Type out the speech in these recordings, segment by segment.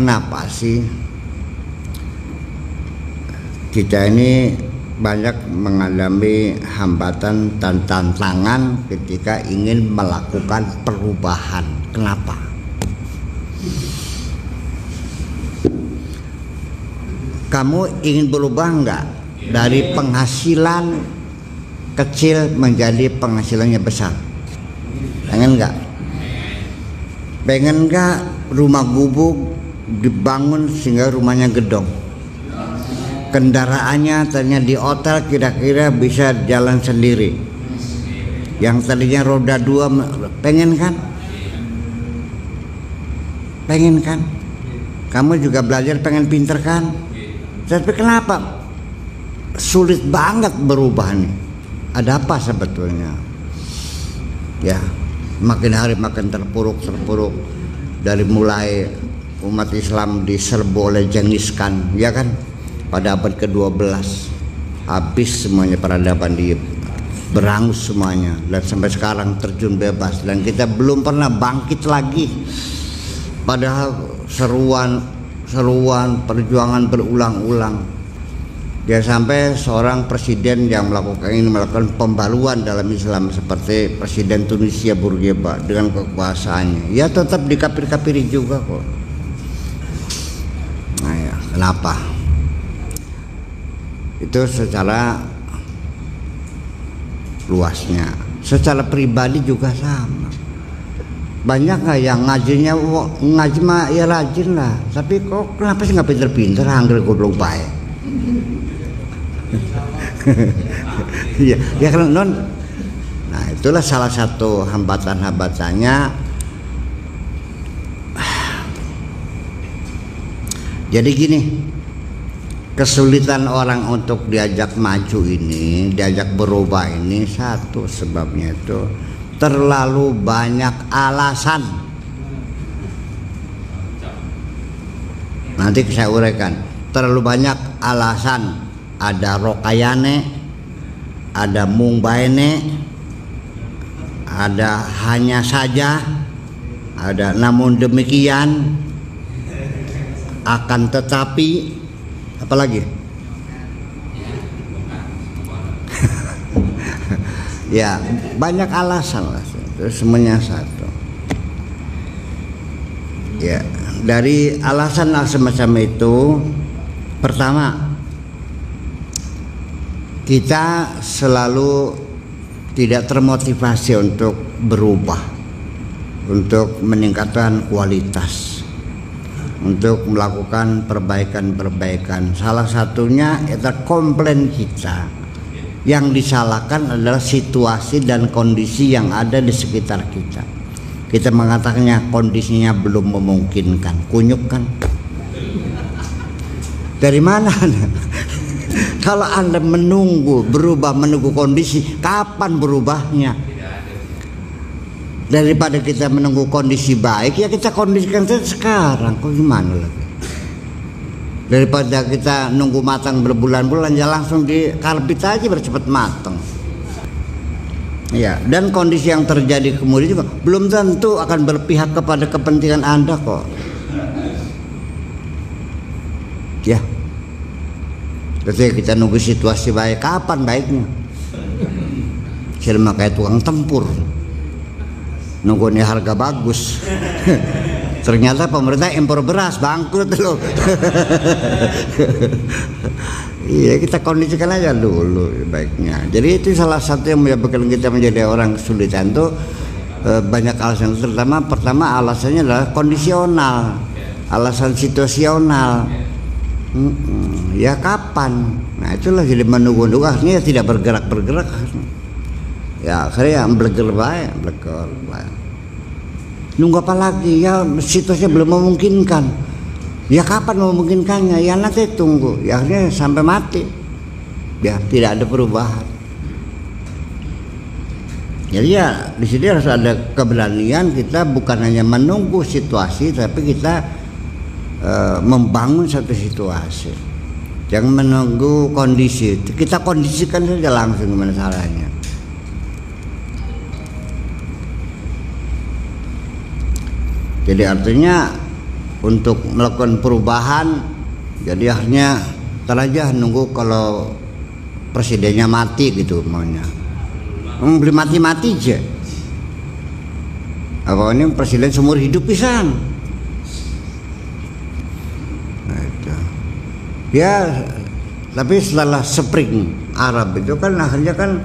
kenapa sih kita ini banyak mengalami hambatan dan tantangan ketika ingin melakukan perubahan? Kenapa? Kamu ingin berubah enggak? Dari penghasilan kecil menjadi penghasilannya besar? Pengen enggak? Pengen enggak rumah gubuk dibangun sehingga rumahnya gedong? Kendaraannya ternyata di hotel kira-kira bisa jalan sendiri. Yang tadinya roda 2, pengen kan? Pengen kan? Kamu juga belajar pengen pinter kan? Tapi kenapa sulit banget berubah nih? Ada apa sebetulnya? Ya, makin hari makin terpuruk. Dari mulai umat Islam diserbu oleh Genghis Khan, ya kan? Pada abad ke-12 habis semuanya peradaban, dia berangus semuanya, dan sampai sekarang terjun bebas, dan kita belum pernah bangkit lagi. Padahal seruan perjuangan berulang-ulang. Ya, sampai seorang presiden yang melakukan pembaruan dalam Islam seperti Presiden Tunisia Bourguiba dengan kekuasaannya, ya tetap dikapir-kapiri juga kok. Nah ya, kenapa? Itu secara luasnya. Secara pribadi juga sama. Banyak nggak yang ngaji mah ya rajin lah, tapi kok kenapa sih nggak pinter-pinter, angger goblok bae. Iya, ya kan non. Nah, itulah salah satu hambatannya. Jadi gini, kesulitan orang untuk diajak maju ini, diajak berubah ini, satu sebabnya itu terlalu banyak alasan. Nanti saya uraikan. Terlalu banyak alasan. Ada rokayane, ada mungbaene, ada hanya saja, ada namun demikian, akan tetapi, apalagi? Ya, banyak alasan lah. Terus semuanya satu. Ya, dari alasan semacam itu, pertama, kita selalu tidak termotivasi untuk berubah, untuk meningkatkan kualitas, untuk melakukan perbaikan-perbaikan. Salah satunya itu komplain kita. Yang disalahkan adalah situasi dan kondisi yang ada di sekitar kita. Kita mengatakannya kondisinya belum memungkinkan. Kunyuk kan? Dari mana? Kalau Anda menunggu kondisi, kapan berubahnya? Daripada kita menunggu kondisi baik, ya kita kondisikan saja sekarang. Kok gimana lagi? Daripada kita nunggu matang berbulan-bulan, ya langsung dikarbit aja biar cepat matang. Ya, dan kondisi yang terjadi kemudian juga belum tentu akan berpihak kepada kepentingan Anda kok. Ya. Ketika kita nunggu situasi baik, kapan baiknya? Sama kayak tukang tempur, nunggunya harga bagus. Ternyata pemerintah impor beras, bangkrut loh. Iya, kita kondisikan aja dulu baiknya. Jadi itu salah satu yang menyebabkan kita menjadi orang kesulitan tuh, banyak alasan. Pertama alasannya adalah kondisional, alasan situasional. Ya kapan? Nah itulah jadi menunggu-nunggu, akhirnya tidak bergerak. Ya akhirnya bleger bae. Nunggu apa lagi? Ya situasinya belum memungkinkan. Ya kapan memungkinkannya? Ya nanti tunggu. Ya akhirnya sampai mati. Ya tidak ada perubahan. Jadi ya di sini harus ada keberanian kita, bukan hanya menunggu situasi, tapi kita membangun satu situasi. Jangan menunggu kondisi, kita kondisikan saja langsung gimana caranya. Jadi artinya untuk melakukan perubahan. Jadi akhirnya ntar aja nunggu kalau presidennya mati gitu maunya. Beli mati-mati aja. Apa ini presiden seumur hidup pisan. Nah, itu. Ya, tapi setelah Spring Arab itu kan akhirnya kan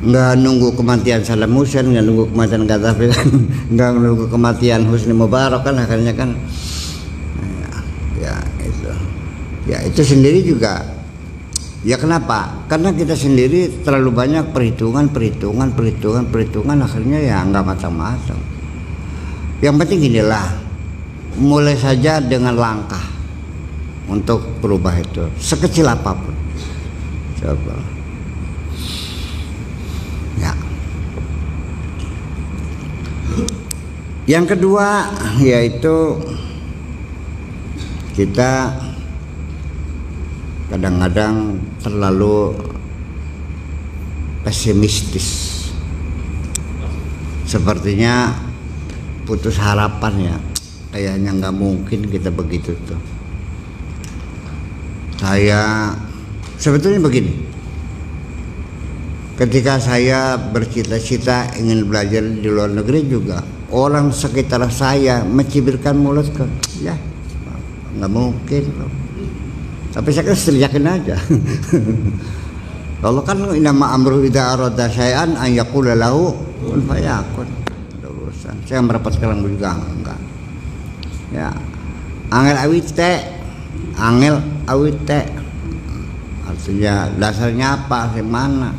nggak nunggu kematian Saddam Hussein, nggak nunggu kematian Gaddafi, nggak nunggu kematian Husni Mubarak kan akhirnya kan ya itu sendiri juga. Ya kenapa? Karena kita sendiri terlalu banyak perhitungan akhirnya ya nggak matang-matang. Yang penting inilah, mulai saja dengan langkah untuk berubah itu sekecil apapun. Coba. Ya. Yang kedua yaitu kita kadang-kadang terlalu pesimistis, sepertinya putus harapan ya, kayaknya nggak mungkin kita begitu tuh. Saya sebetulnya begini, ketika saya bercita-cita ingin belajar di luar negeri juga orang sekitar saya mencibirkan mulut kan, ya nggak mungkin loh. Tapi saya kan yakin aja. Allah kan inama amru idza arada syai'an an yaqula lahu kun fayakun. Urusan. Saya merapat sekarang juga enggak. Ya. Angel awite. Artinya dasarnya apa? Mana?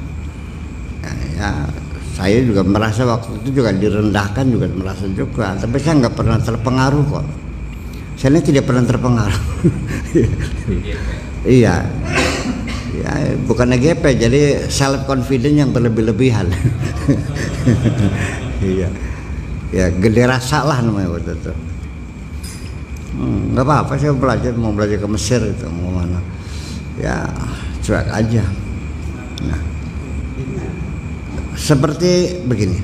Ya, saya juga merasa waktu itu juga direndahkan juga merasa juga. Tapi saya nggak pernah terpengaruh kok. Saya tidak pernah terpengaruh. Iya, ya, bukan GP, jadi self confidence yang berlebih-lebihan. Iya, ya gede rasa lah namanya waktu itu. Nggak apa-apa, saya mau belajar ke Mesir itu mau mana? Ya cuek aja. Nah, seperti begini,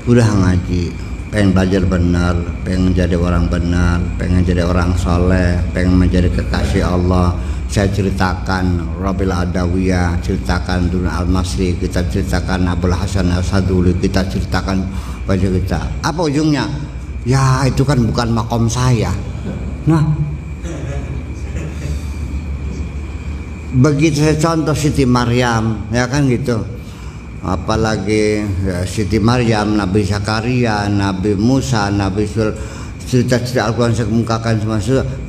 udah ngaji. Pengen belajar benar, pengen jadi orang benar, pengen jadi orang soleh, pengen menjadi kekasih Allah. Saya ceritakan Rabil Adawiyah, ceritakan Dun Al-Masri, kita ceritakan Abul Hasan Al-Saduli, kita ceritakan wajah kita. Apa ujungnya? Ya itu kan bukan makom saya. Nah, begitu saya contoh Siti Maryam, ya kan gitu. Apalagi ya, Siti Maryam, Nabi Zakaria, Nabi Musa, Nabi cerita-cerita Al-Quran saya kemukakan semua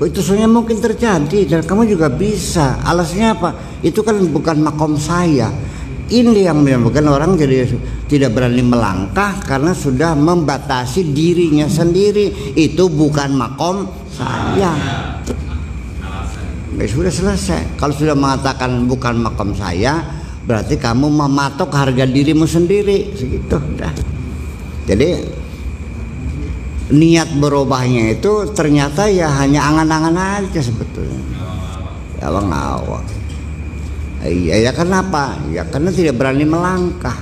itu sebenarnya mungkin terjadi dan kamu juga bisa. Alasannya apa? Itu kan bukan makom saya. Ini yang menyebabkan orang jadi tidak berani melangkah karena sudah membatasi dirinya sendiri. Itu bukan makom saya. Ya, sudah selesai. Kalau sudah mengatakan bukan makom saya, berarti kamu mematok harga dirimu sendiri segitu dah. Jadi niat berubahnya itu ternyata ya hanya angan-angan aja sebetulnya. Ya awang-awang. Ya kenapa? Ya karena tidak berani melangkah.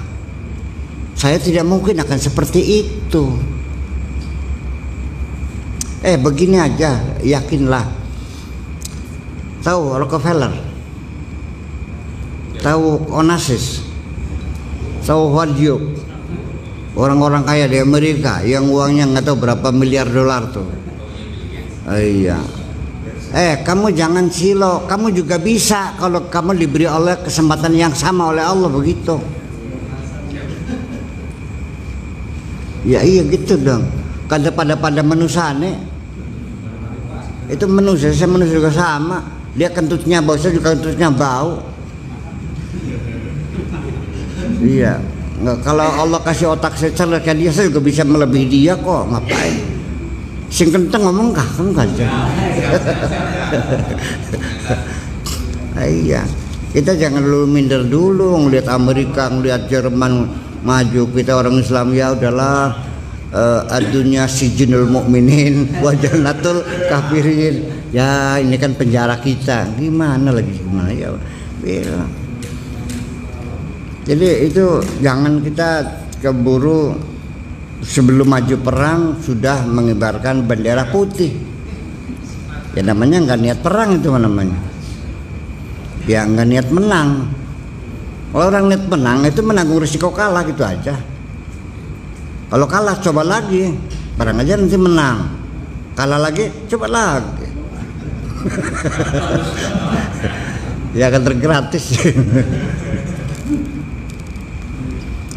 Saya tidak mungkin akan seperti itu. Begini aja, yakinlah. Tahu Rockefeller? Tahu Onassis, tahu Hwang, orang-orang kaya di Amerika yang uangnya nggak tahu berapa miliar dolar tuh. Iya. Kamu jangan silo, kamu juga bisa kalau kamu diberi oleh kesempatan yang sama oleh Allah begitu. Ya iya gitu dong. Kada pada manusia nih. Itu manusia juga sama. Dia kentutnya bau, saya juga kentutnya bau. Iya, nggak, kalau Allah kasih otak saya cerdas kayak dia, saya juga bisa melebihi dia kok. Ngapain? Sing kenteng ngomong kah? Kan aja. Iya, kita jangan dulu minder dulu ngelihat Amerika, ngelihat Jerman maju. Kita orang Islam ya udahlah. Adunya sijinul mukminin wa jannatul kafirin. Ya ini kan penjara kita. Gimana ya? Jadi itu jangan kita keburu sebelum maju perang sudah mengibarkan bendera putih. Ya namanya nggak niat perang itu namanya. Ya nggak niat menang. Kalau orang niat menang itu menanggung risiko kalah gitu aja. Kalau kalah coba lagi, barang aja nanti menang. Kalah lagi, coba lagi. Ya kan tergratis.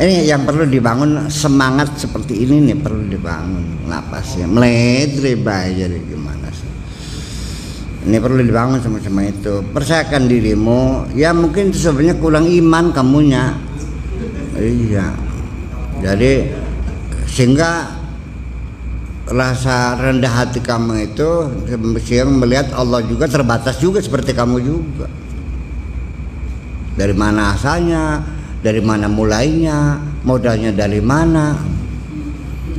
Ini yang perlu dibangun, semangat seperti ini nih perlu dibangun. Napasnya meledri aja gimana sih? Ini perlu dibangun sama-sama itu. Percayakan dirimu. Ya mungkin itu sebenarnya kurang iman kamunya. Iya. Jadi sehingga rasa rendah hati kamu itu yang melihat Allah juga terbatas juga seperti kamu juga. Dari mana asalnya, dari mana mulainya, modalnya dari mana.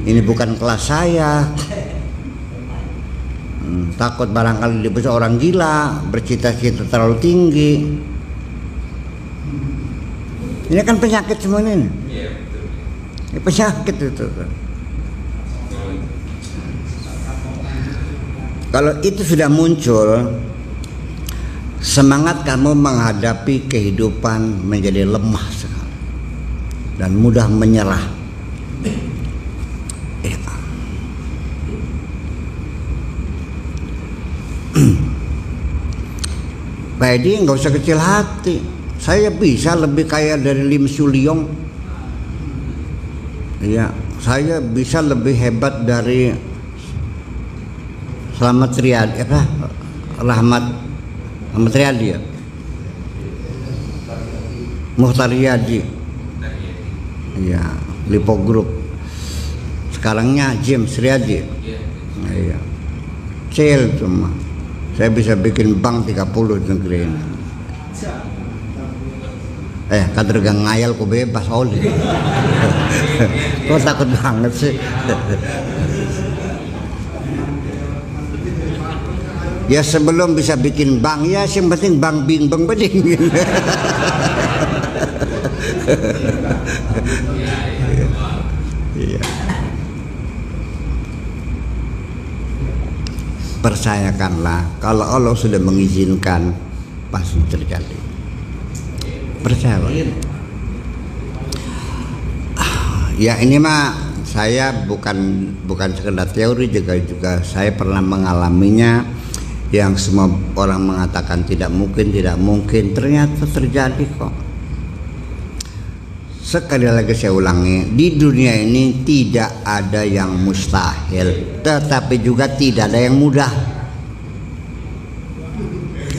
Ini bukan kelas saya. Takut barangkali dia bisa orang gila, bercita-cita terlalu tinggi. Ini kan penyakit semua ini. Ini penyakit itu. Kalau itu sudah muncul, semangat kamu menghadapi kehidupan menjadi lemah sekali dan mudah menyerah. Pak Edi nggak usah kecil hati. Saya bisa lebih kaya dari Lim Suliong. Iya, saya bisa lebih hebat dari Rahmat Riyadi ya. Muhtar Riyadi. Iya, Lipo Group. Sekarangnya James Riyadi. Iya. Kecil cuma. Saya bisa bikin bank 30 di negeri ini. Kader gang ngayal ku bebas oleh. Kok takut banget sih. Ya sebelum bisa bikin bank ya yang penting bank bing bang beding. Iya. Percayakanlah, kalau Allah sudah mengizinkan pasti terjadi. Percayalah. Ya ini mah saya bukan sekedar teori, juga saya pernah mengalaminya. Yang semua orang mengatakan tidak mungkin, ternyata terjadi kok. Sekali lagi saya ulangi, di dunia ini tidak ada yang mustahil, tetapi juga tidak ada yang mudah.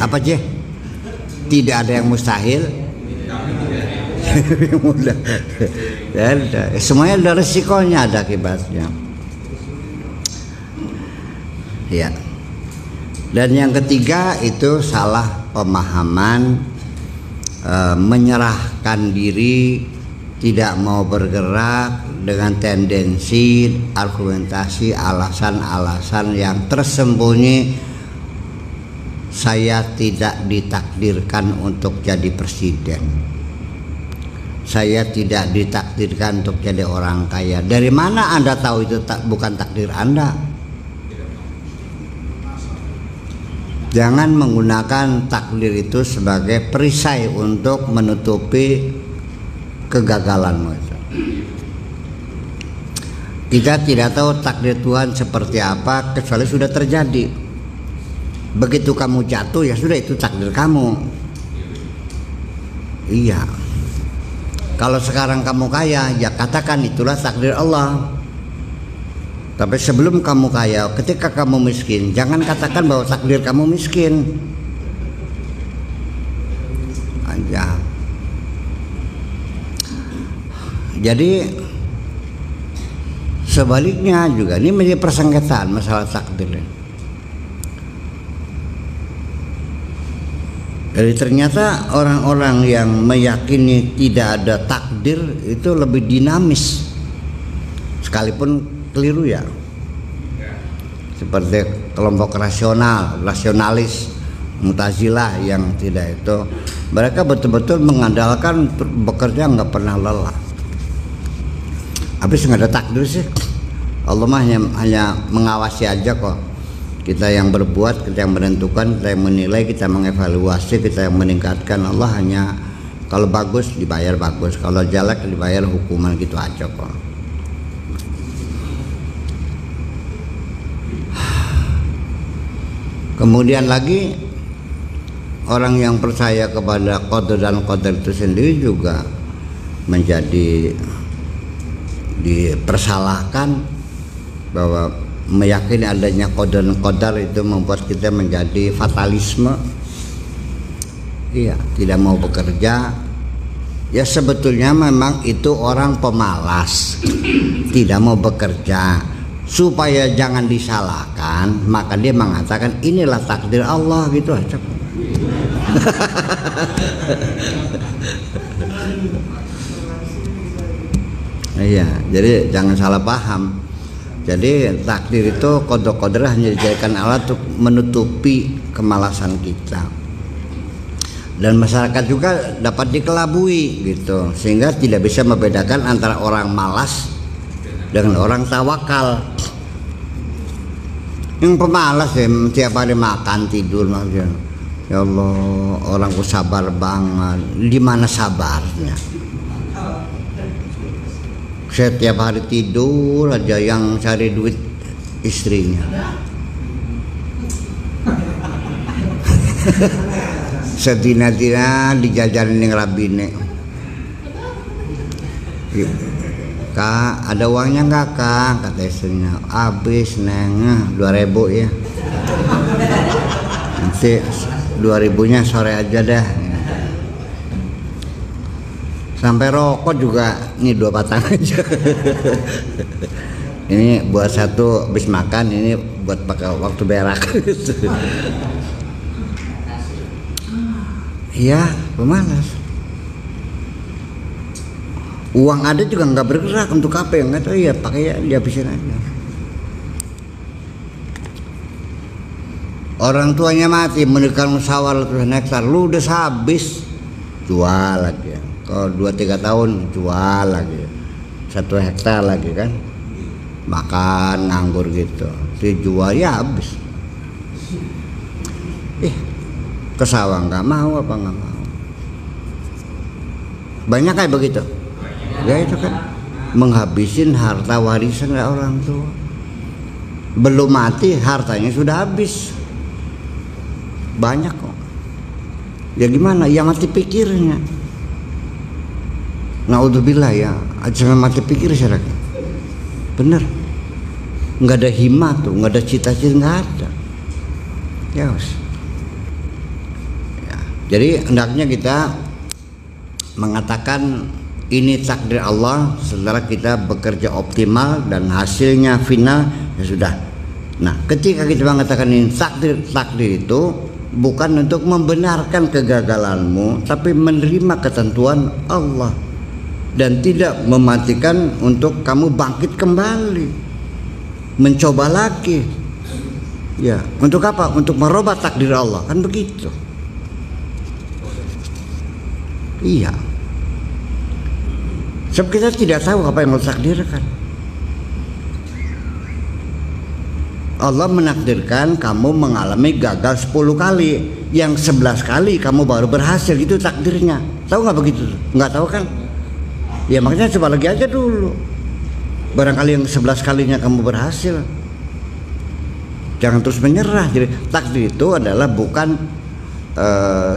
Apa aja? Tidak ada yang mustahil, yang mudah. Semuanya ada resikonya, ada akibatnya. Ya. Dan yang ketiga itu salah pemahaman, menyerahkan diri, tidak mau bergerak dengan tendensi argumentasi alasan-alasan yang tersembunyi. Saya tidak ditakdirkan untuk jadi presiden. Saya tidak ditakdirkan untuk jadi orang kaya. Dari mana Anda tahu itu bukan takdir Anda? Jangan menggunakan takdir itu sebagai perisai untuk menutupi kegagalanmu itu. Kita tidak tahu takdir Tuhan seperti apa kecuali sudah terjadi. Begitu kamu jatuh ya sudah, itu takdir kamu. Iya. Kalau sekarang kamu kaya ya katakan itulah takdir Allah. Tapi sebelum kamu kaya, ketika kamu miskin, jangan katakan bahwa takdir kamu miskin. Aja. Jadi sebaliknya juga ini menjadi persengketaan masalah takdir. Jadi ternyata orang-orang yang meyakini tidak ada takdir itu lebih dinamis, sekalipun keliru ya. Seperti kelompok rasionalis, Mu'tazilah yang tidak itu, mereka betul-betul mengandalkan bekerja nggak pernah lelah. Habis nggak ada takdir sih. Allah mah hanya mengawasi aja kok. Kita yang berbuat, kita yang menentukan, kita yang menilai, kita mengevaluasi, kita yang meningkatkan. Allah hanya kalau bagus dibayar bagus, kalau jelek dibayar hukuman, gitu aja kok. Kemudian lagi orang yang percaya kepada qadar dan qadar itu sendiri juga menjadi dipersalahkan bahwa meyakini adanya qadar dan qadar itu membuat kita menjadi fatalisme. Iya, tidak mau bekerja. Ya sebetulnya memang itu orang pemalas, tidak mau bekerja. Supaya jangan disalahkan, maka dia mengatakan inilah takdir Allah, gitu aja. Iya, jadi jangan salah paham. Jadi takdir itu qadar hanya dijadikan alat untuk menutupi kemalasan kita. Dan masyarakat juga dapat dikelabui gitu, sehingga tidak bisa membedakan antara orang malas dengan orang tawakal. Yang pemalas ya tiap hari makan tidur maksudnya. Ya Allah, orangku sabar banget. Di mana sabarnya? Setiap hari tidur aja yang cari duit istrinya. Sedina-dina dijajarin yang rabine. Kak, ada uangnya nggak kak? Kata istrinya. Habis neng, 2.000 ya. Nanti 2.000-nya sore aja dah. Sampai rokok juga, ini 2 batang aja. Ini buat satu habis makan, ini buat pakai waktu berak. Iya, pemalas. Uang ada juga nggak bergerak, untuk apa ya nggak tahu ya, pakai ya dihabisin aja. Orang tuanya mati, menikah musyawarah 100 hektar, lu udah habis, jual lagi. Kalau 2-3 tahun jual lagi, 1 hektar lagi kan, makan nganggur gitu, dijual ya habis. Ke sawah nggak mau, apa nggak mau? Banyak kayak begitu. Ya itu kan menghabisin harta warisan orang tua. Belum mati hartanya sudah habis. Banyak kok. Ya gimana? Ya mati pikirnya. Naudzubillah ya, jangan mati pikir masyarakat. Bener. Nggak ada himmat tuh, nggak ada cita-cita, nggak ada. Ya us. Ya. Jadi hendaknya kita mengatakan ini takdir Allah setelah kita bekerja optimal dan hasilnya final ya sudah. Nah, ketika kita mengatakan ini takdir itu bukan untuk membenarkan kegagalanmu, tapi menerima ketentuan Allah dan tidak mematikan untuk kamu bangkit kembali, mencoba lagi. Ya, untuk apa? Untuk merubah takdir Allah, kan begitu. Iya. Sebab kita tidak tahu apa yang Allah takdirkan. Allah menakdirkan kamu mengalami gagal 10 kali, yang 11 kali kamu baru berhasil, itu takdirnya. Tahu nggak begitu? Nggak tahu kan? Ya makanya coba lagi aja dulu. Barangkali yang 11 kalinya kamu berhasil. Jangan terus menyerah. Jadi takdir itu adalah bukan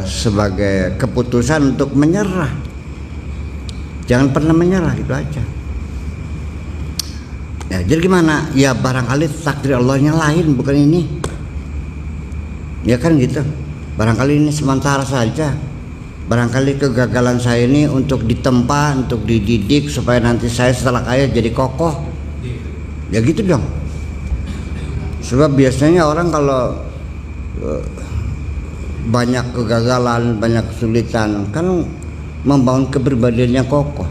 sebagai keputusan untuk menyerah. Jangan pernah menyerah, gitu aja. Ya, jadi gimana? Ya barangkali takdir Allahnya lain, bukan ini. Ya kan gitu. Barangkali ini sementara saja. Barangkali kegagalan saya ini untuk ditempa, untuk dididik supaya nanti saya setelah kaya jadi kokoh. Ya gitu dong. Sebab biasanya orang kalau banyak kegagalan, banyak kesulitan, kan membangun kepribadiannya kokoh.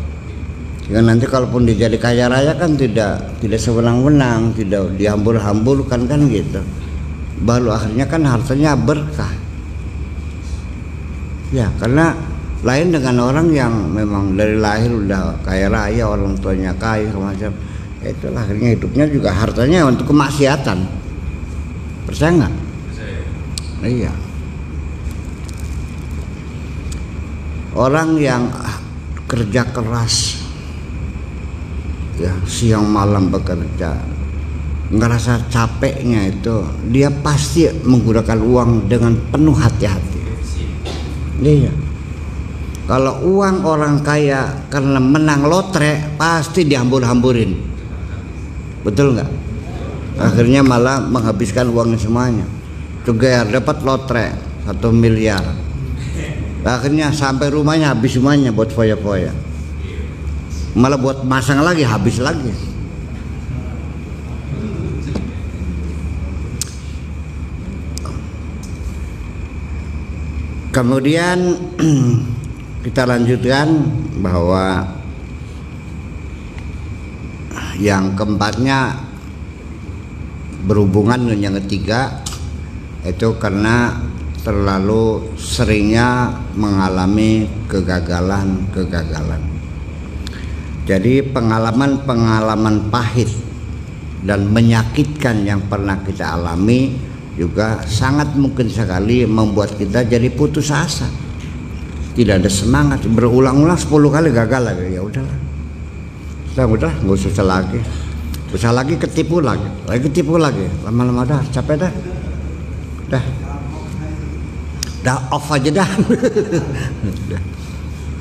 Ya nanti kalaupun dia jadi kaya raya kan tidak sewenang-wenang, tidak dihambur-hamburkan kan gitu. Baru akhirnya kan hartanya berkah. Ya karena Lain dengan orang yang memang dari lahir udah kaya raya, orang tuanya kaya macam, itulah akhirnya hidupnya juga hartanya untuk kemaksiatan. Percaya nggak? Iya. Orang yang kerja keras, ya siang malam bekerja, ngerasa capeknya itu, dia pasti menggunakan uang dengan penuh hati-hati. Iya. Kalau uang orang kaya karena menang lotre pasti dihambur-hamburin, betul nggak? Akhirnya malah menghabiskan uangnya semuanya. Juga dapat lotre 1 miliar, akhirnya sampai rumahnya habis semuanya buat foya-foya, malah buat masang lagi habis lagi. Kemudian kita lanjutkan bahwa yang keempatnya berhubungan dengan yang ketiga, itu karena terlalu seringnya mengalami kegagalan. Jadi pengalaman pahit dan menyakitkan yang pernah kita alami juga sangat mungkin sekali membuat kita jadi putus asa, tidak ada semangat, berulang-ulang 10 kali gagal lagi, ya udahlah, nggak usah lagi, ketipu lagi, lama-lama dah capek dah off aja dah.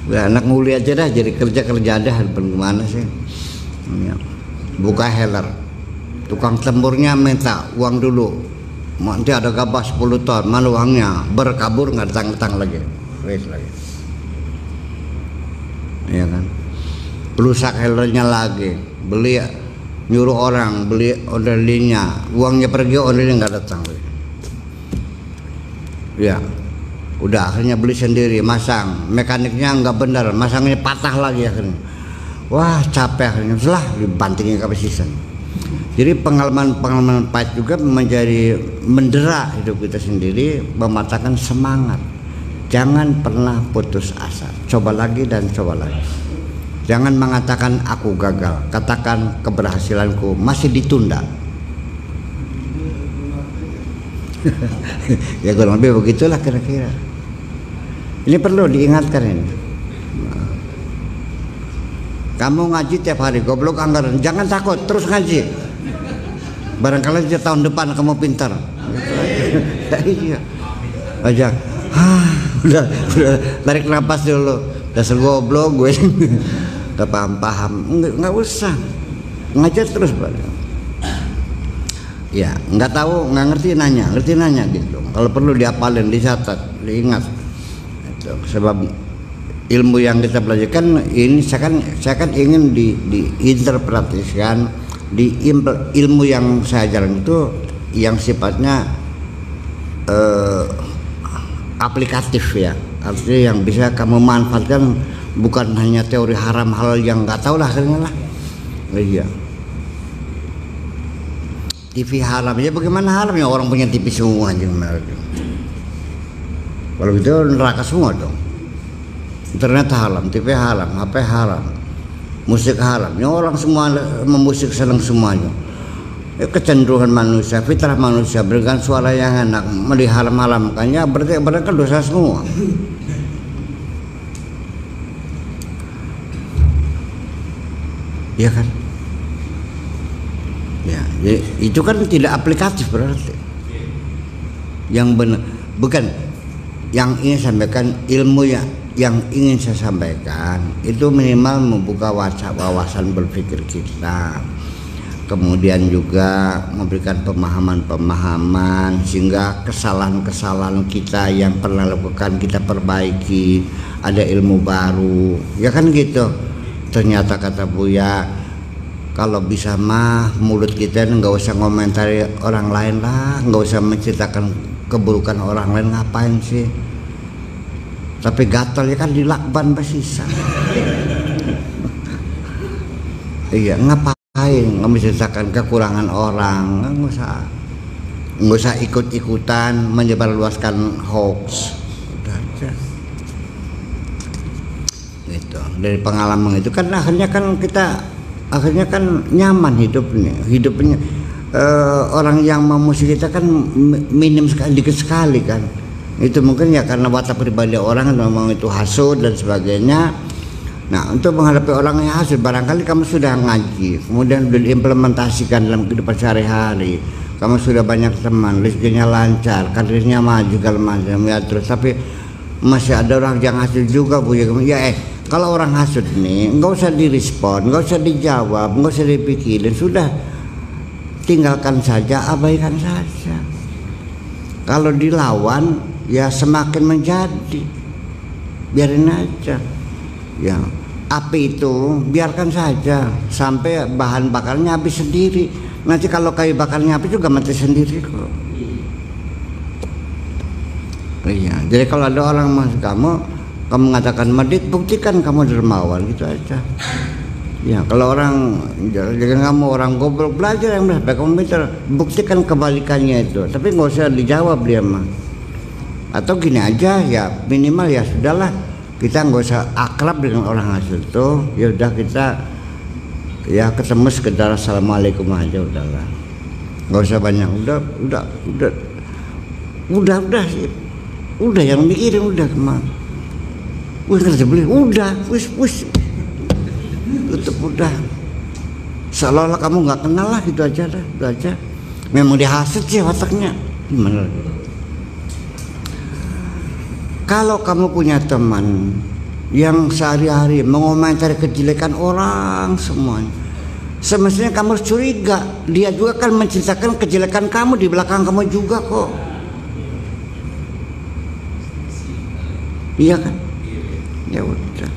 Udah anak nguli aja dah, jadi kerja dah, bagaimana sih? Buka healer, tukang temurnya minta uang dulu, nanti ada gabah 10 ton, mana uangnya? Berkabur, nggak datang lagi, lagi, ya kan? Rusak healernya lagi, beli, nyuruh orang beli orderlinya, uangnya pergi, ordernya nggak datang lagi. Ya, udah akhirnya beli sendiri, masang, mekaniknya nggak benar, masangnya patah lagi akhirnya. Wah capek akhirnya, setelah dibantingin kapasisan. Jadi pengalaman pahit juga menjadi mendera hidup kita sendiri, mematahkan semangat. Jangan pernah putus asa, coba lagi dan coba lagi. Jangan mengatakan aku gagal, katakan keberhasilanku masih ditunda. Ya kurang lebih begitulah kira-kira. Ini perlu diingatkan ini. Kamu ngaji tiap hari, goblok anggaran, jangan takut, terus ngaji. Barangkali tahun depan kamu pintar. Iya. Aja. Udah tarik nafas dulu. Dasar goblok gue. Gak paham. Nggak usah. Ngajar terus, Pak. Ya, nggak tahu, nggak ngerti nanya gitu. Kalau perlu dihafalin, dicatat, diingat. Itu. Sebab ilmu yang kita belajarkan ini saya kan ingin diinterpretasikan di ilmu yang saya ajarkan itu yang sifatnya aplikatif ya, artinya yang bisa kamu manfaatkan, bukan hanya teori haram hal yang nggak tahu lah akhirnya lah. Iya. TV haram ya, bagaimana haramnya orang punya TV semua aja. Kalau gitu neraka semua dong. Internet haram, TV haram, HP haram, musik haram. Ya orang semua memusik senang semuanya. Kecenderungan manusia, fitrah manusia berikan suara yang enak, diharam-haramkannya berarti mereka dosa semua. Ya kan? Ya, itu kan tidak aplikatif berarti. Yang benar, bukan yang ingin sampaikan, ilmu yang ingin saya sampaikan itu minimal membuka wawasan berpikir kita, kemudian juga memberikan pemahaman sehingga kesalahan-kesalahan kita yang pernah lakukan kita perbaiki, ada ilmu baru, ya kan gitu. Ternyata kata Buya, kalau bisa mah mulut kita nggak usah ngomentari orang lain lah, nggak usah menceritakan keburukan orang lain, ngapain sih? Tapi gatal ya kan dilakban basisa. Iya, ngapain menceritakan kekurangan orang? Nggak usah ikut-ikutan menyebarluaskan hoax. Udah aja. gitu. Dari pengalaman itu kan akhirnya kan nyaman hidupnya orang yang memusuhi kita kan minim sekali, dikit sekali kan. Itu mungkin ya karena watak pribadi orang kan memang itu hasud dan sebagainya. Nah, untuk menghadapi orang yang hasud, barangkali kamu sudah ngaji, kemudian sudah diimplementasikan dalam kehidupan sehari-hari, kamu sudah banyak teman, rezekinya lancar, karirnya maju segala macam ya, terus tapi masih ada orang yang hasud juga Bu ya. Kalau orang hasud nih nggak usah direspon, nggak usah dijawab, nggak usah dipikirin, sudah tinggalkan saja, abaikan saja. Kalau dilawan ya semakin menjadi, biarin aja ya. Api itu biarkan saja sampai bahan bakarnya habis sendiri. Nanti kalau kayu bakarnya habis juga mati sendiri kok. Iya, jadi kalau ada orang masuk kamu mengatakan medit, buktikan kamu dermawan, gitu aja. Ya, kalau orang jangan kamu orang goblok, belajar yang benar, kamu pintar, buktikan kebalikannya itu. Tapi nggak usah dijawab dia mah. Atau gini aja ya, minimal ya sudahlah, kita nggak usah akrab dengan orang hasud itu. Ya udah kita ya ketemu sekedar assalamualaikum aja udahlah. Nggak usah banyak, udah yang mikirin udah kemana. Kerja beli, udah, wis. Tutup udah, seolah-olah kamu nggak kenal lah, gitu aja dah, itu aja. Memang dihasut sih wataknya, gimana? Kalau kamu punya teman yang sehari-hari mengomentari kejelekan orang semuanya, semestinya kamu harus curiga, dia juga kan menceritakan kejelekan kamu di belakang kamu juga kok, iya kan? Ya udah.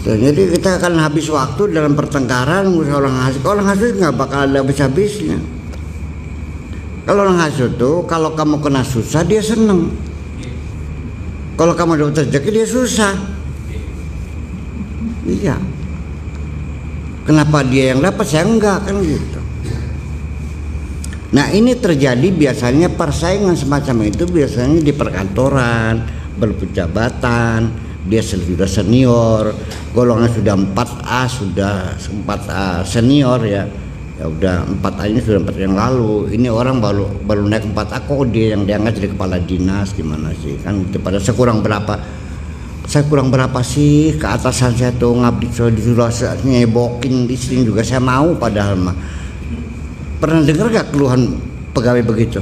Jadi kita akan habis waktu dalam pertengkaran orang hasud nggak bakal ada habis-habisnya. Kalau orang hasud tuh, kalau kamu kena susah dia seneng, kalau kamu dapat rezeki dia susah. Iya, kenapa dia yang dapat saya enggak, kan gitu. Nah, ini terjadi biasanya persaingan semacam itu biasanya di perkantoran, berpejabat, dia sudah senior, golongan sudah 4A, sudah 4A senior ya udah 4A ini sudah 4 yang lalu. Ini orang baru naik 4A kok dia yang diangkat jadi kepala dinas, gimana sih kan itu. Pada saya kurang berapa sih ke atasan saya tuh, ngabdi disuruh nyebokin di sini juga saya mau, padahal mah. Pernah dengar gak keluhan pegawai begitu?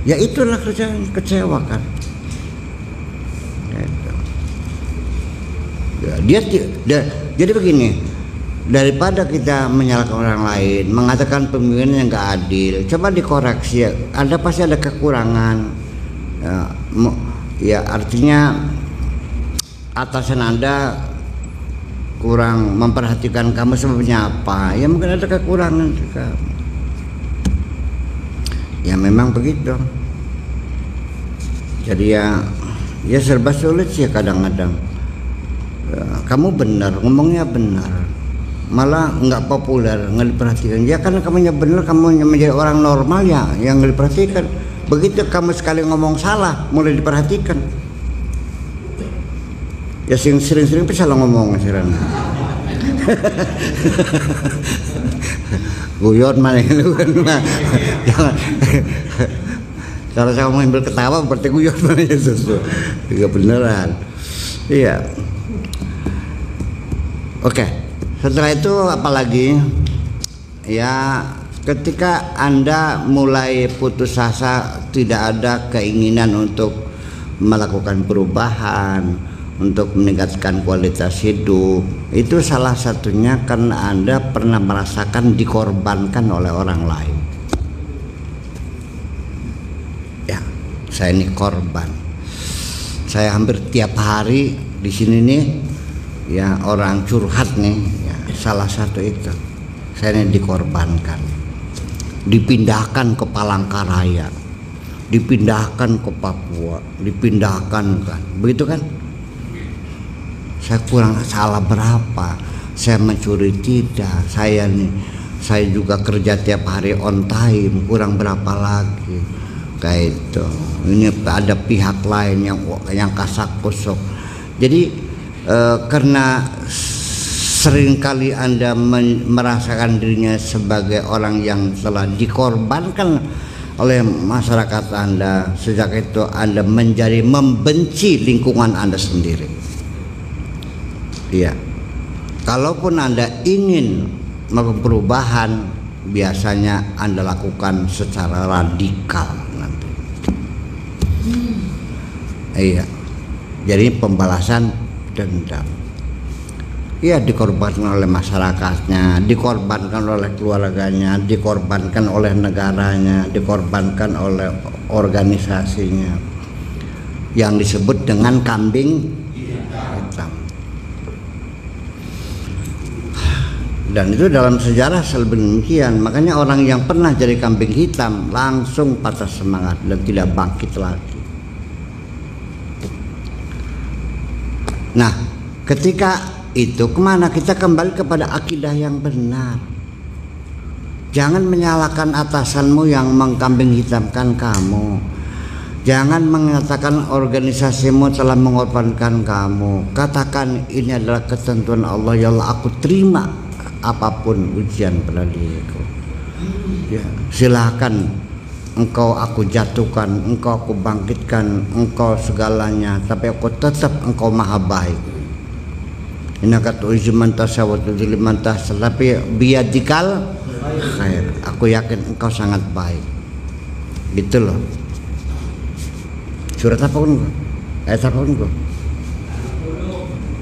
Ya itulah kerjaan, kecewa kan. Jadi begini, daripada kita menyalahkan orang lain, mengatakan pemimpin yang nggak adil, coba dikoreksi. Ada pasti ada kekurangan. Ya artinya atasan Anda kurang memperhatikan kamu, sebabnya apa? Ya mungkin ada kekurangan juga. Ya memang begitu. Jadi ya serba sulit sih kadang-kadang. Kamu benar, ngomongnya benar, malah nggak populer, nggak diperhatikan. Ya karena kamunya benar, kamu menjadi orang normal ya yang nggak diperhatikan. Begitu kamu sekali ngomong salah, mulai diperhatikan. Ya sering-sering salah ngomong sekarang. Guyon mana lu kan mah. Jangan. Kalau saya mau ambil ketawa berarti guyon mana itu. Juga beneran. Iya. Oke, setelah itu apalagi ya, ketika Anda mulai putus asa, tidak ada keinginan untuk melakukan perubahan, untuk meningkatkan kualitas hidup, itu salah satunya karena Anda pernah merasakan dikorbankan oleh orang lain. Ya, saya ini korban. Saya hampir tiap hari di sini nih ya orang curhat nih ya, salah satu itu saya ini dikorbankan, dipindahkan ke Palangkaraya, dipindahkan ke Papua, dipindahkan kan begitu kan. Saya kurang salah berapa, saya mencuri tidak, saya juga kerja tiap hari on time, kurang berapa lagi kayak itu. Ini ada pihak lain yang kasak kusuk. Jadi karena seringkali Anda merasakan dirinya sebagai orang yang telah dikorbankan oleh masyarakat Anda, sejak itu Anda menjadi membenci lingkungan Anda sendiri. Iya. Kalaupun Anda ingin melakukan perubahan, biasanya Anda lakukan secara radikal nanti. Iya. Jadi pembalasan dendam. Iya, dikorbankan oleh masyarakatnya, dikorbankan oleh keluarganya, dikorbankan oleh negaranya, dikorbankan oleh organisasinya, yang disebut dengan kambing hitam. Dan itu dalam sejarah selalu demikian. Makanya orang yang pernah jadi kambing hitam langsung patah semangat dan tidak bangkit lagi. Nah, ketika itu kemana? Kita kembali kepada akidah yang benar. Jangan menyalahkan atasanmu yang mengkambing hitamkan kamu. Jangan mengatakan organisasimu telah mengorbankan kamu. Katakan ini adalah ketentuan Allah, ya Allah, aku terima apapun ujian pada diriku. Ya, silakan engkau aku jatuhkan, engkau aku bangkitkan, engkau segalanya, tapi aku tetap engkau maha baik. Innaka tu'izzu man tasha wa tudhillu man tasha, tapi biyadikal khair. Aku yakin engkau sangat baik. Gitu loh. Surat apa pun? Ayat apa pun?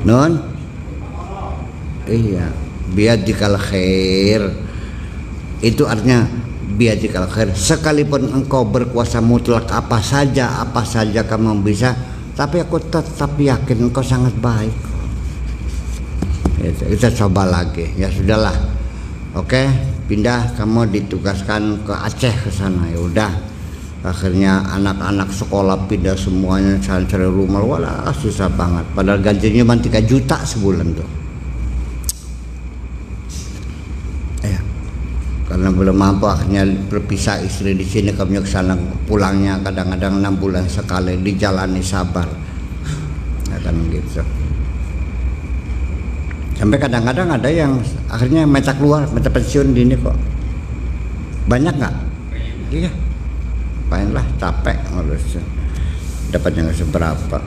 Non? Iya, biyadikal khair. Itu artinya biyadikal khair. Sekalipun engkau berkuasa mutlak apa saja kamu bisa, tapi aku tetap yakin engkau sangat baik. Kita coba lagi, ya sudahlah. Oke, pindah, kamu ditugaskan ke Aceh ke sana. Ya udah, akhirnya anak-anak sekolah pindah semuanya, cari rumah. Walah, susah banget. Padahal gajinya cuma 3 juta sebulan tuh. Karena belum mampu, akhirnya berpisah istri di sini, kami ke sana, pulangnya kadang-kadang 6 bulan sekali, dijalani sabar. Ya kan gitu. Sampai kadang-kadang ada yang akhirnya minta keluar, minta pensiun di ini kok. Banyak nggak? Iya. Mainlah, capek ngurus. Dapatnya nggak seberapa.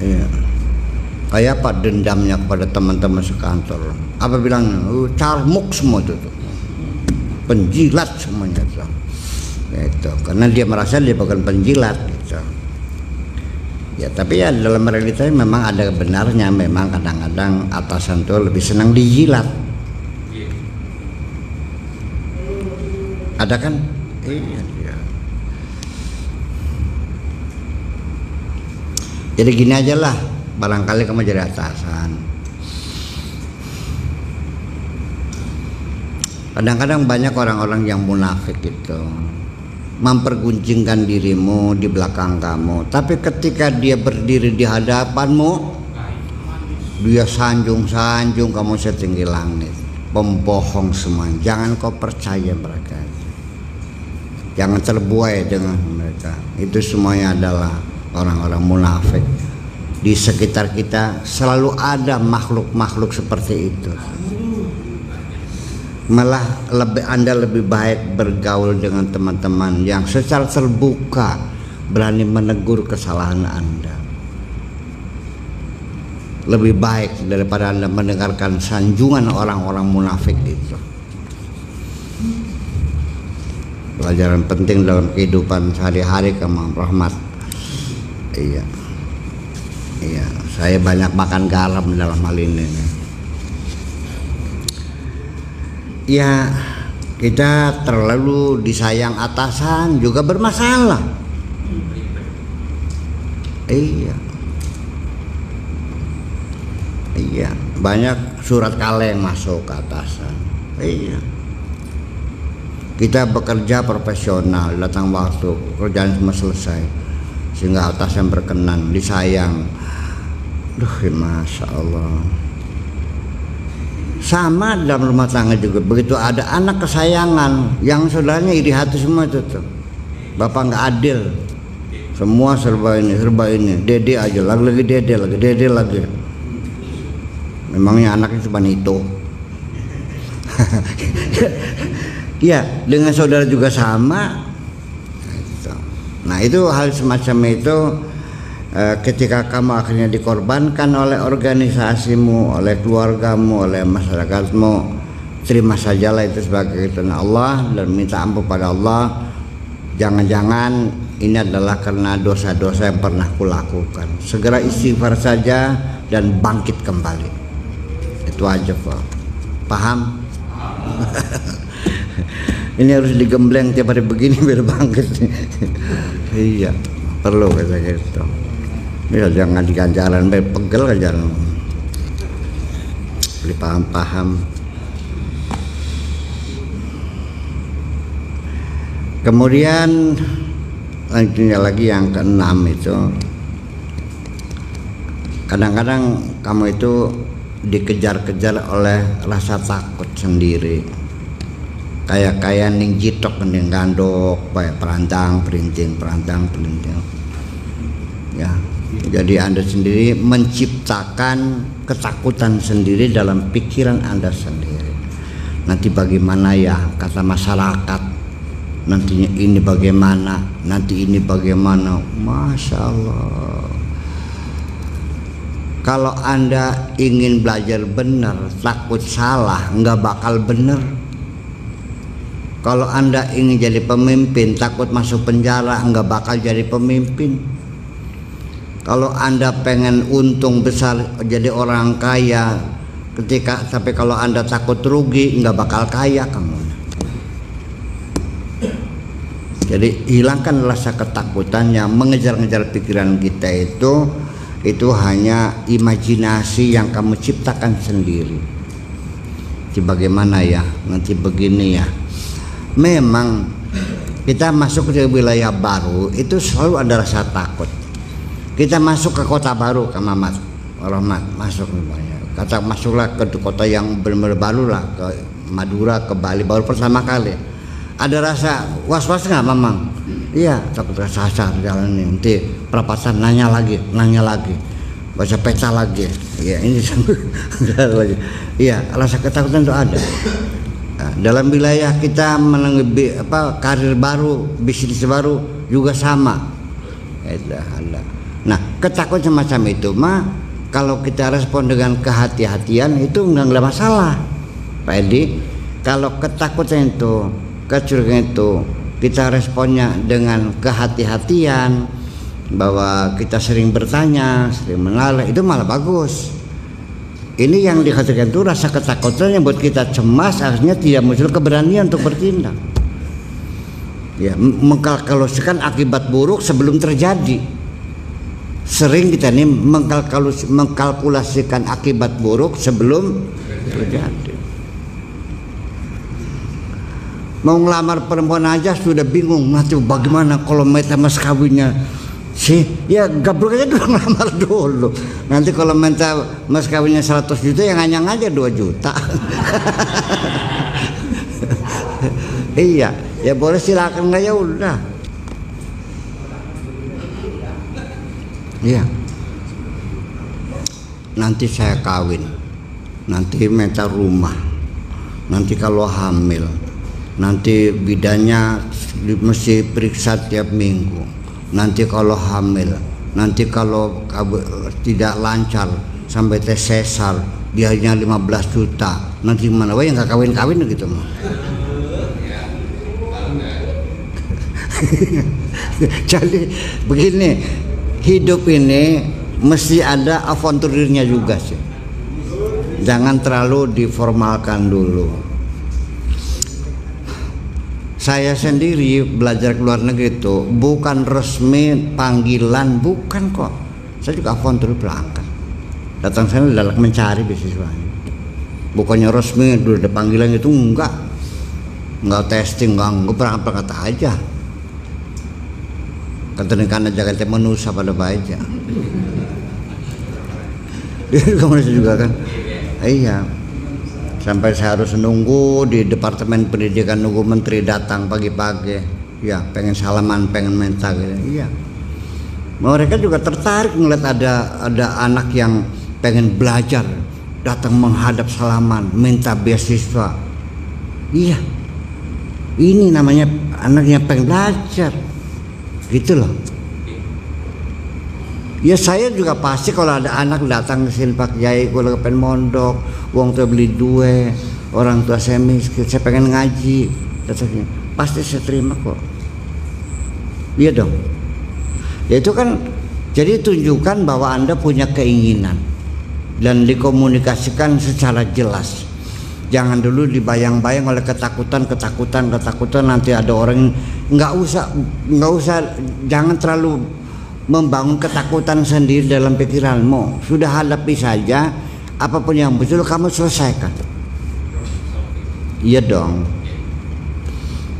Iya. Kayak apa dendamnya kepada teman-teman sekantor? Apa bilangnya? Carmuk semua itu tuh. Penjilat semuanya tuh. Gitu. Karena dia merasa dia bukan penjilat gitu. Ya, tapi ya dalam realitanya memang ada benarnya. Memang kadang-kadang atasan tuh lebih senang dijilat. Ada kan? Iya. Jadi gini aja lah, barangkali kamu jadi atasan. Kadang-kadang banyak orang-orang yang munafik gitu, mempergunjingkan dirimu di belakang kamu, tapi ketika dia berdiri di hadapanmu, dia sanjung-sanjung kamu setinggi langit. Pembohong semua. Jangan kau percaya mereka, jangan terbuai dengan mereka. Itu semuanya adalah orang-orang munafik. Di sekitar kita selalu ada makhluk-makhluk seperti itu. Malah Anda lebih baik bergaul dengan teman-teman yang secara terbuka berani menegur kesalahan Anda. Lebih baik daripada Anda mendengarkan sanjungan orang-orang munafik itu. Pelajaran penting dalam kehidupan sehari-hari, kamu Rahmat. Iya. Iya, saya banyak makan garam dalam hal ini. Ya, kita terlalu disayang atasan juga bermasalah. Iya. Iya, banyak surat kaleng masuk ke atasan. Iya. Kita bekerja profesional, datang waktu, kerjaan semua selesai, sehingga atasan berkenan, disayang. Duh, masya Allah. Sama dalam rumah tangga juga begitu, ada anak kesayangan yang saudaranya iri hati semua itu tuh. Bapak nggak adil, Semua serba ini. Dede aja, lagi dede lagi. Memangnya anaknya cuma itu. Ya, dengan saudara juga sama. Nah, itu hal semacam itu ketika kamu akhirnya dikorbankan oleh organisasimu, oleh keluargamu, oleh masyarakatmu, terima sajalah itu sebagai ketentuan Allah dan minta ampun pada Allah. Jangan-jangan ini adalah karena dosa-dosa yang pernah kulakukan. Segera istighfar saja dan bangkit kembali. Itu aja, Pak. Paham? Ini harus digembleng tiap hari begini biar bangkit. Iya, perlu kayak gitu. Ya, jangan di ganjaran pegel aja. Beli paham. Kemudian lanjutnya lagi yang keenam itu, kadang-kadang kamu itu dikejar-kejar oleh rasa takut sendiri, kayak ning jitok ning gandok, kayak perantang perinting. Ya, jadi Anda sendiri menciptakan ketakutan sendiri dalam pikiran Anda sendiri. Nanti bagaimana ya kata masyarakat, nantinya ini bagaimana, nanti ini bagaimana. Masya Allah. Kalau Anda ingin belajar benar, takut salah, nggak bakal benar. Kalau Anda ingin jadi pemimpin, takut masuk penjara, nggak bakal jadi pemimpin. Kalau Anda pengen untung besar, jadi orang kaya, tapi kalau Anda takut rugi, nggak bakal kaya kamu. Jadi hilangkan rasa ketakutannya. Mengejar-ngejar pikiran kita itu hanya imajinasi yang kamu ciptakan sendiri. Nanti bagaimana ya, nanti begini ya. Memang kita masuk ke wilayah baru itu selalu ada rasa takut. Kita masuk ke kota baru, Kak Mamat, Rahmat, masuk kata masuklah ke kota yang benar-benar baru lah, ke Madura, ke Bali baru pertama kali. Ada rasa was-was nggak, Mamang? Iya, takut kesasar jalan ini. Nanti perapatan nanya lagi, baca peta lagi. Iya, ini lagi. Iya, rasa ketakutan itu ada. Nah, dalam wilayah kita menanggapi karir baru, bisnis baru juga sama. Ada. Nah, ketakutan semacam itu kalau kita respon dengan kehati-hatian itu nggak ada masalah, Pak Edi. Kalau ketakutan itu, kecurigaan itu kita responnya dengan kehati-hatian, bahwa kita sering bertanya, sering mengalah, itu malah bagus. Ini yang dikatakan itu rasa ketakutan yang buat kita cemas, akhirnya tidak muncul keberanian untuk bertindak. Ya, mengkalkulasikan akibat buruk sebelum terjadi. Sering kita ini mengkalkulasikan akibat buruk sebelum terjadi. Mau ngelamar perempuan aja sudah bingung, nanti bagaimana kalau minta mas kawinnya sih, ya gabruk aja dulu, ngelamar dulu. Nanti kalau minta mas kawinnya 100 juta, yang nganyang aja 2 juta. Iya, ya boleh silakan, nggak ya udah. Iya. Nanti saya kawin, nanti minta rumah, nanti kalau hamil, nanti bidannya mesti periksa tiap minggu, nanti kalau hamil, nanti kalau tidak lancar sampai tes sesar biayanya 15 juta, nanti mana yang nggak kawin-kawin gitu mah. Jadi begini, hidup ini mesti ada avanturirnya juga sih, jangan terlalu diformalkan dulu. Saya sendiri belajar ke luar negeri itu bukan resmi panggilan, bukan kok. Saya juga avantur belakang. Datang sana dalam mencari beasiswanya. Bukannya resmi dulu ada panggilan itu, enggak testing, enggak berangkat aja. Ketentukan aja kan manusia pada baca. Kamu juga kan? Iya. Sampai saya harus nunggu di Departemen Pendidikan, nunggu menteri datang pagi-pagi. Ya, pengen salaman, pengen minta gitu. Iya. Mereka juga tertarik melihat ada anak yang pengen belajar, datang menghadap salaman, minta beasiswa. Iya, ini namanya anak yang pengen belajar, gitu loh. Ya saya juga pasti kalau ada anak datang ke sini, Pak Kiai, kalau pengen mondok, uang tua beli dua, orang tua saya miskin, saya pengen ngaji, datangnya, pasti saya terima kok. Iya dong. Ya itu kan jadi tunjukkan bahwa Anda punya keinginan dan dikomunikasikan secara jelas. Jangan dulu dibayang-bayang oleh ketakutan nanti ada orang. Nggak usah, jangan terlalu membangun ketakutan sendiri dalam pikiranmu. Sudah hadapi saja, apapun yang muncul kamu selesaikan. Iya dong.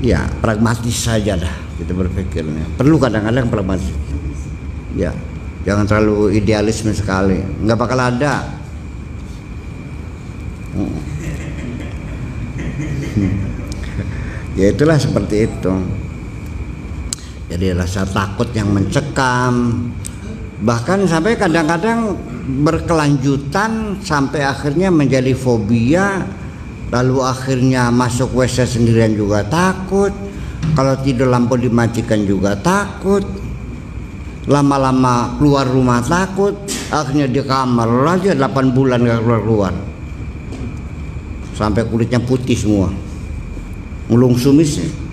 Ya pragmatis saja dah kita berpikirnya. Perlu kadang-kadang pragmatis. Ya, jangan terlalu idealisme sekali, nggak bakal ada. Ya itulah seperti itu. Jadi rasa takut yang mencekam, bahkan sampai kadang-kadang berkelanjutan sampai akhirnya menjadi fobia, lalu akhirnya masuk WC sendirian juga takut, kalau tidur lampu dimatikan juga takut, lama-lama keluar rumah takut, akhirnya di kamar aja 8 bulan gak keluar-keluar sampai kulitnya putih semua, ngulung sumisnya.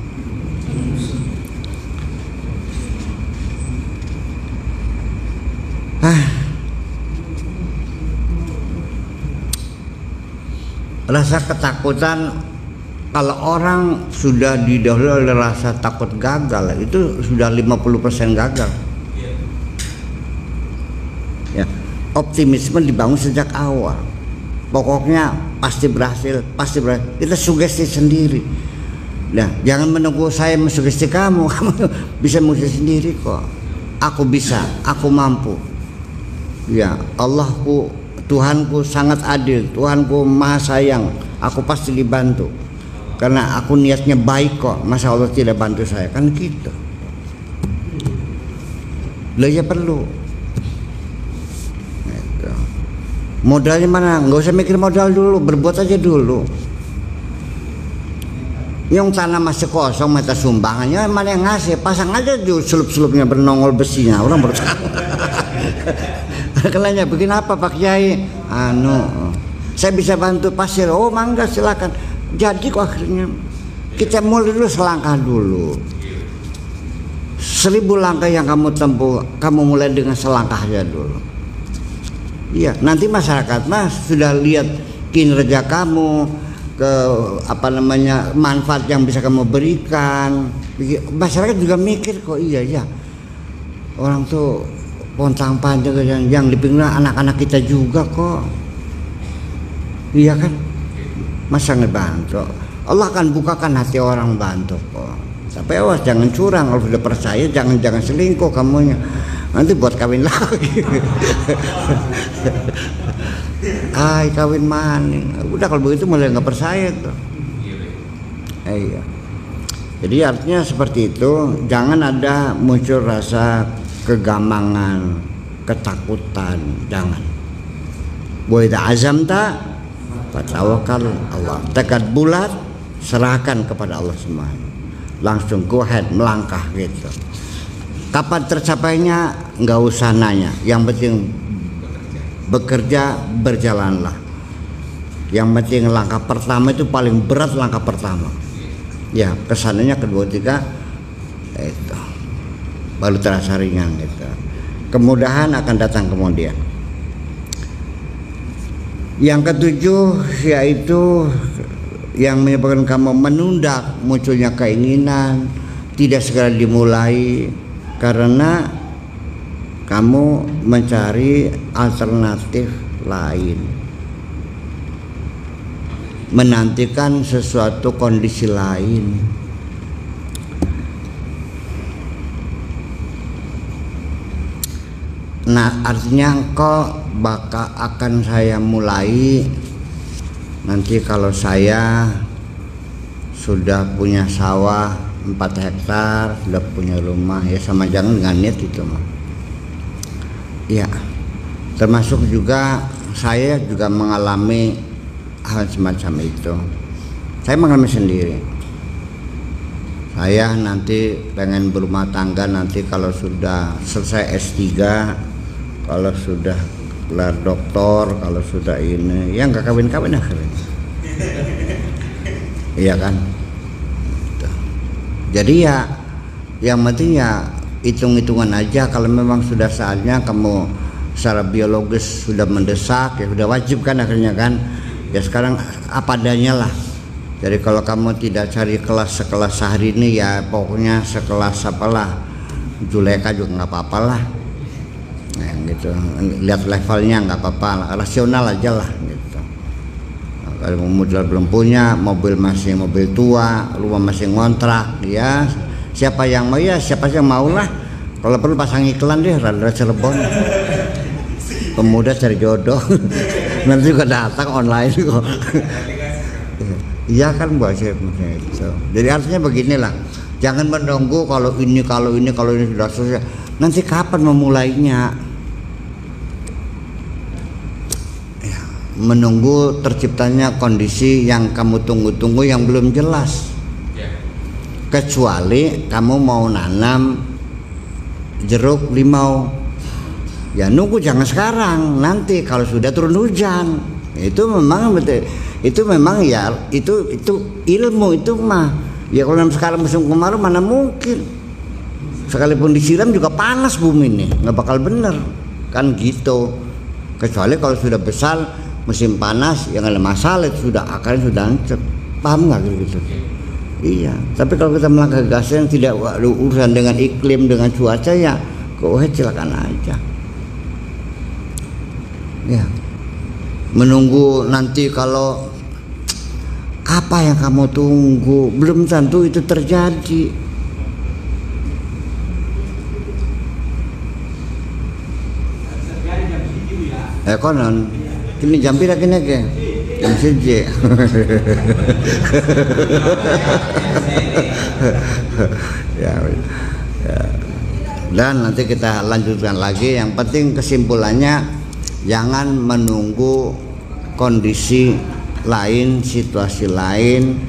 Rasa ketakutan, kalau orang sudah didahului oleh rasa takut gagal, itu sudah 50% gagal. Ya, optimisme dibangun sejak awal. Pokoknya pasti berhasil. Kita sugesti sendiri. Nah, jangan menunggu saya mensugesti kamu. Kamu bisa mensugesti sendiri kok. Aku bisa, aku mampu. Ya, Allahku, Tuhanku sangat adil, Tuhanku maha sayang. Aku pasti dibantu. Karena aku niatnya baik kok. Masa Allah tidak bantu saya? Kan gitu. Lah ya perlu. Modalnya mana? Nggak usah mikir modal dulu, berbuat aja dulu. Yang tanah masih kosong, minta sumbangannya mana yang ngasih? Pasang aja dulu selup-selupnya bernongol besinya, orang berusaha. Kelanya bikin apa Pak Kiai? Saya bisa bantu pasir. Oh mangga silakan. Jadi kok akhirnya kita mulai dulu selangkah dulu. 1000 langkah yang kamu tempuh, kamu mulai dengan selangkah aja dulu. Iya, nanti masyarakat sudah lihat kinerja kamu, manfaat yang bisa kamu berikan. Masyarakat juga mikir kok iya ya. Orang tuh pontang panjang yang dipinggir anak-anak kita juga kok. Iya kan? Masa ngebantu? Allah akan bukakan hati orang bantu kok. Sampai awas jangan curang, kalau sudah percaya jangan selingkuh kamunya. Nanti buat kawin lagi. Kawin maning. Udah kalau begitu mulai nggak percaya tuh. Iya. Jadi artinya seperti itu. Jangan ada muncul rasa kegamangan, ketakutan. Jangan. Wa idza azamta fatawakkal Allah. Tekad bulat, serahkan kepada Allah semuanya. Langsung go ahead, melangkah gitu. Kapan tercapainya nggak usah nanya, yang penting bekerja, berjalanlah. Yang penting langkah pertama itu paling berat, langkah pertama. Ya kesananya kedua tiga itu baru terasa ringan gitu. Kemudahan akan datang kemudian. Yang ketujuh yaitu yang menyebabkan kamu menunda munculnya keinginan, tidak segera dimulai karena kamu mencari alternatif lain, menantikan sesuatu kondisi lain. Nah artinya engkau bakal akan saya mulai nanti kalau saya sudah punya sawah 4 hektar, sudah punya rumah, ya sama jangan dengan niat itu mah. Ya, termasuk juga saya juga mengalami hal semacam itu. Saya mengalami sendiri. Saya nanti pengen berumah tangga nanti kalau sudah selesai S3, kalau sudah gelar doktor, kalau sudah ini, ya nggak kawin-kawin akhirnya. Iya kan? Jadi ya yang penting ya hitung-hitungan aja. Kalau memang sudah saatnya kamu secara biologis sudah mendesak, ya sudah wajib kan akhirnya kan. Ya sekarang apa adanya lah. Jadi kalau kamu tidak cari kelas sekelas sehari ini, ya pokoknya sekelas apalah Juleka juga nggak apa-apa lah. Nah, gitu. Lihat levelnya nggak apa-apa, rasional aja lah gitu. Nah, kalau modal belum punya, mobil masih mobil tua, rumah masih ngontrak, ya siapa yang mau ya siapa yang mau lah. Kalau perlu pasang iklan deh, Radar Cirebon. Pemuda cari jodoh. Nanti juga datang online kok. Iya kan buat saya itu. Jadi artinya beginilah, jangan menunggu kalau ini sudah selesai. Nanti kapan memulainya? Ya, menunggu terciptanya kondisi yang kamu tunggu-tunggu yang belum jelas. Kecuali kamu mau nanam jeruk limau, ya nunggu jangan sekarang. Nanti kalau sudah turun hujan, itu memang betul. Itu memang ya itu ilmu itu mah ya. Kalau sekarang musim kemarau mana mungkin, sekalipun disiram juga panas bumi ini, nggak bakal bener kan gitu. Kecuali kalau sudah besar musim panas yang ada masalah, itu sudah akarnya sudah hancur, paham nggak gitu? Iya. Tapi kalau kita melangkah gas yang tidak ada urusan dengan iklim, dengan cuaca, ya kok silakan aja ya. Menunggu nanti kalau apa yang kamu tunggu belum tentu itu terjadi. Konon kini jam pira kini ke jam siji. Ya. Dan nanti kita lanjutkan lagi. Yang penting kesimpulannya, jangan menunggu kondisi lain, situasi lain,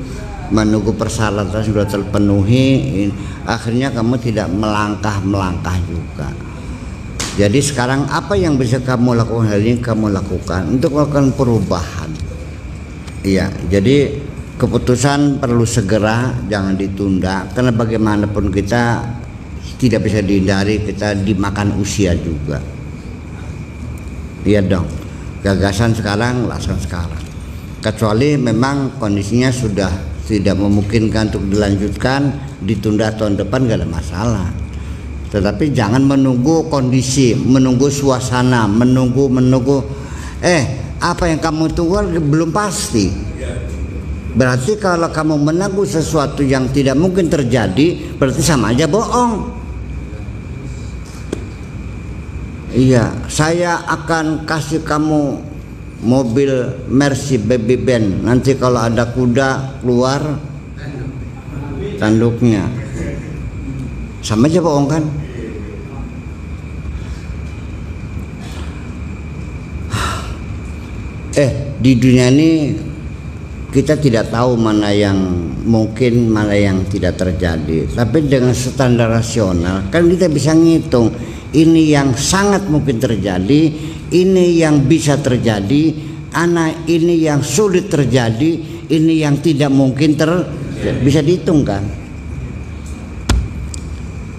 menunggu persyaratan sudah terpenuhi, akhirnya kamu tidak melangkah juga. Jadi sekarang apa yang bisa kamu lakukan hari ini, kamu lakukan untuk melakukan perubahan. Iya, jadi keputusan perlu segera, jangan ditunda, karena bagaimanapun kita tidak bisa dihindari, kita dimakan usia juga. Iya dong, gagasan sekarang, laksanakan sekarang. Kecuali memang kondisinya sudah tidak memungkinkan untuk dilanjutkan, ditunda tahun depan, gak ada masalah. Tetapi jangan menunggu kondisi, menunggu suasana, menunggu apa yang kamu tunggu belum pasti. Berarti kalau kamu menunggu sesuatu yang tidak mungkin terjadi, berarti sama aja bohong. Iya, saya akan kasih kamu mobil Mercy Baby Band, nanti kalau ada kuda keluar tanduknya, sama aja bohong kan? Di dunia ini kita tidak tahu mana yang mungkin, mana yang tidak terjadi. Tapi dengan standar rasional kan kita bisa ngitung, ini yang sangat mungkin terjadi, ini yang bisa terjadi, ini yang sulit terjadi, ini yang tidak mungkin bisa dihitung kan.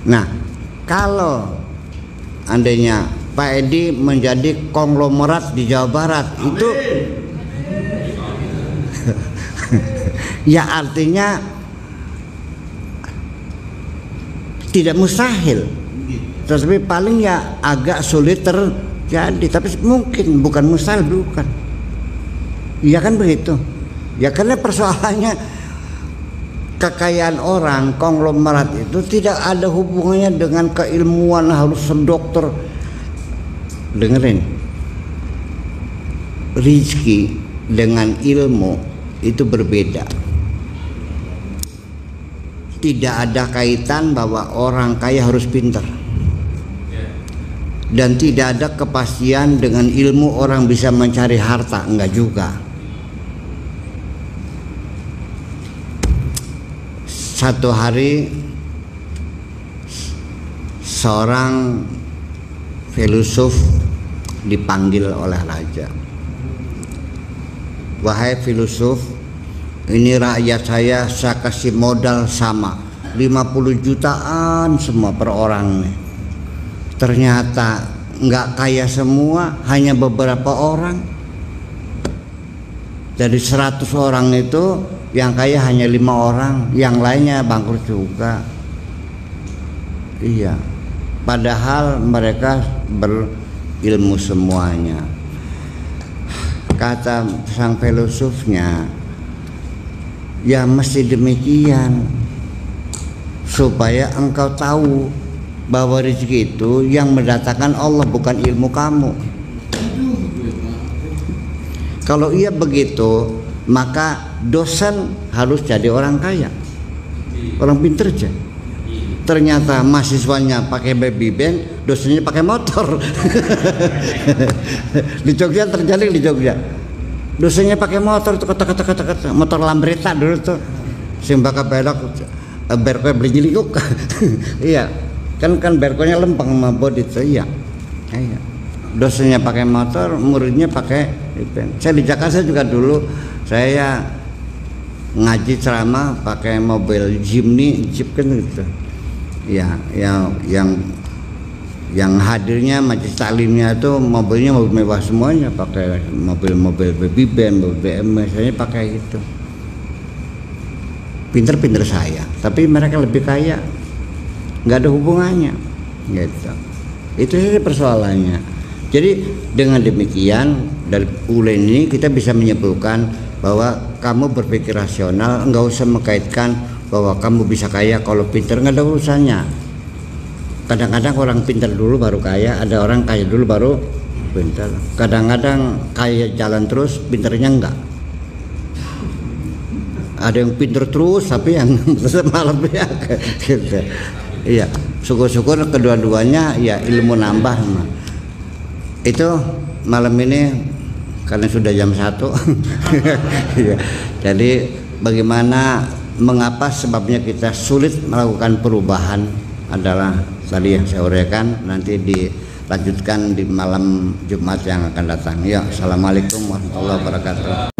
Nah, kalau andainya Pak Edi menjadi konglomerat di Jawa Barat, itu ya artinya tidak mustahil, tapi paling ya agak sulit terjadi, tapi mungkin, bukan mustahil, bukan. Ya kan begitu ya, karena persoalannya kekayaan orang konglomerat itu tidak ada hubungannya dengan keilmuan harus dokter. Dengerin, rezeki dengan ilmu itu berbeda. Tidak ada kaitan bahwa orang kaya harus pintar. Dan tidak ada kepastian dengan ilmu orang bisa mencari harta, enggak juga. Satu hari seorang filosof dipanggil oleh raja. Wahai filosof, ini rakyat saya kasih modal sama 50 jutaan semua per orang nih. Ternyata nggak kaya semua, hanya beberapa orang. Dari 100 orang itu yang kaya hanya 5 orang, yang lainnya bangkrut juga. Iya, padahal mereka berilmu semuanya. Kata sang filosofnya, ya mesti demikian, supaya engkau tahu bahwa rezeki itu yang mendatangkan Allah, bukan ilmu kamu. Kalau iya begitu, maka dosen harus jadi orang kaya, orang pinter aja. Ternyata mahasiswanya pakai baby band, dosennya pakai motor. Di Jogja terjadi, di Jogja dosennya pakai motor tuh, kata motor Lambretta dulu tuh, sing bakal belok berko beli nyelingkuk. Iya, kan berkonya lempeng sama bodi itu. Iya, dosennya pakai motor, muridnya pakai band. Saya di Jakarta juga dulu, saya ngaji ceramah pakai mobil Jimny, Jeep kan gitu. Ya, yang hadirnya majelis taklimnya itu mobilnya mobil mewah semuanya, pakai mobil baby band, mobil BMW, saya pakai itu. Pinter-pinter saya, tapi mereka lebih kaya, nggak ada hubungannya, gitu. Itu saja persoalannya. Jadi dengan demikian dari ulen ini kita bisa menyimpulkan bahwa kamu berpikir rasional, nggak usah mengkaitkan bahwa kamu bisa kaya kalau pinter, nggak ada urusannya. Kadang-kadang orang pinter dulu baru kaya, ada orang kaya dulu baru pinter. Kadang-kadang kaya jalan terus, pinternya enggak. Ada yang pinter terus tapi yang malam ya gitu. Iya, syukur-syukur kedua-duanya ya ilmu nambah. Itu malam ini karena sudah jam 1. Iya. Jadi bagaimana, mengapa sebabnya kita sulit melakukan perubahan adalah tadi yang saya uraikan, nanti dilanjutkan di malam Jumat yang akan datang. Ya, assalamualaikum warahmatullahi wabarakatuh.